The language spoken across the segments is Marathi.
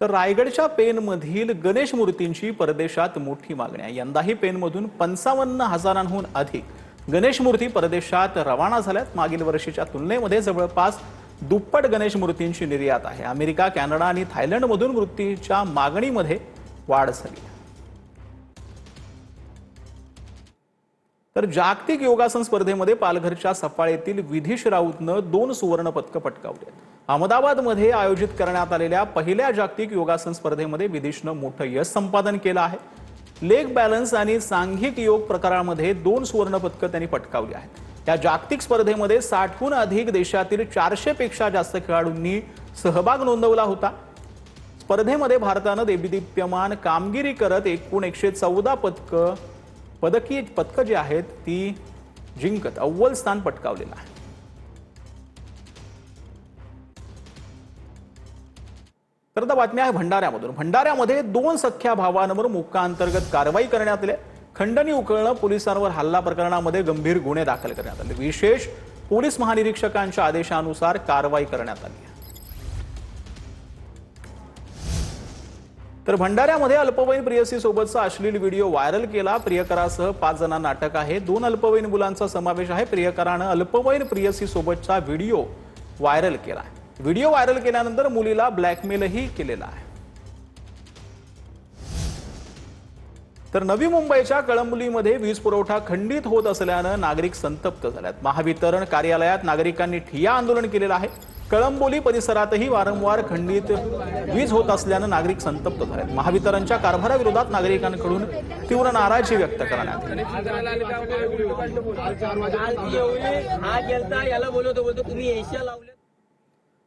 तर रायगडच्या पेनमधील गणेश मूर्तींची परदेशात मोठी मागणी आहे। यंदाही पेनमधून 55,000हून अधिक गणेश मूर्ती परदेशात रवाना झाल्यात। मागील वर्षीच्या तुलनेमध्ये जवळपास दुप्पट गणेश मूर्तींची निर्यात आहे। अमेरिका, कॅनडा आणि थायलंडमधून मूर्तींच्या मागणीमध्ये वाढ झाली। तर जागतिक योगासन स्पर्धेमध्ये पालघरच्या सफाळेतील विधीश राऊतने 2 सुवर्ण पदकं पटकावली। अहमदाबादमध्ये आयोजित करण्यात आलेल्या पहिल्या जागतिक योगासन स्पर्धेमध्ये विधीशने मोठं यश संपादन केलं आहे। लेग बॅलन्स आणि सांघिक योग प्रकारामध्ये 2 सुवर्ण पदकं त्यांनी पटकावली आहेत। या जागतिक स्पर्धेमध्ये 60हून अधिक देशातील 400 पेक्षा जास्त खेळाडूंनी सहभाग नोंदवला होता। स्पर्धेमध्ये भारताने देदीप्यमान कामगिरी करत एकूण 114 पदकं जी आहेत ती जिंकत अव्वल स्थान पटकावलेलं आहे। तर आता बातमी आहे भंडाऱ्यामधून। भंडाऱ्यामध्ये 2 सख्ख्या भावांवर मोक्का अंतर्गत कारवाई करण्यात आली। खंडणी उकळणं, पोलिसांवर हल्ला प्रकरणामध्ये गंभीर गुन्हे दाखल करण्यात आले। विशेष पोलीस महानिरीक्षकांच्या आदेशानुसार कारवाई करण्यात आली। तर भंडाऱ्यामध्ये अल्पवयीन प्रियसी सोबतचा अश्लील व्हिडिओ व्हायरल केला। प्रियकरासह 5 जणांना अटक आहे। 2 अल्पवयीन मुलांचा समावेश आहे। प्रियकराने अल्पवयीन प्रियसी सोबतचा व्हिडिओ व्हायरल केला। व्हिडिओ व्हायरल केल्यानंतर मुलीला ब्लॅकमेलही केलेला आहे। तर नवी मुंबईच्या कळंबोलीमध्ये वीज पुरवठा खंडित होत असल्याने नागरिक संतप्त झालेत। महावितरण कार्यालयात नागरिकांनी ठिय्या आंदोलन केलेलं आहे। कळंबोली परिसरातही वारंवार खंडित वीज होत असल्याने नागरिक संतप्त झालेत। महावितरणच्या कारभाराविरोधात नागरिकांकडून तीव्र नाराजी व्यक्त करण्यात आली।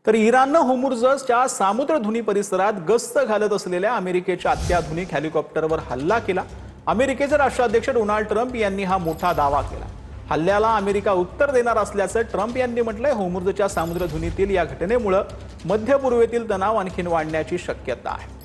तर इराणनं होर्मुझच्या सामुद्रधुनी परिसरात गस्त घालत असलेल्या अमेरिकेच्या अत्याधुनिक हेलिकॉप्टरवर हल्ला केला। अमेरिकेचे राष्ट्राध्यक्ष डोनाल्ड ट्रम्प यांनी हा मोठा दावा केला। हल्ल्याला अमेरिका उत्तर देणार असल्याचं ट्रम्प यांनी म्हटलंय। होर्मुझच्या सामुद्रधुनीतील या घटनेमुळे मध्य पूर्वेतील तणाव आणखी वाढण्याची शक्यता आहे।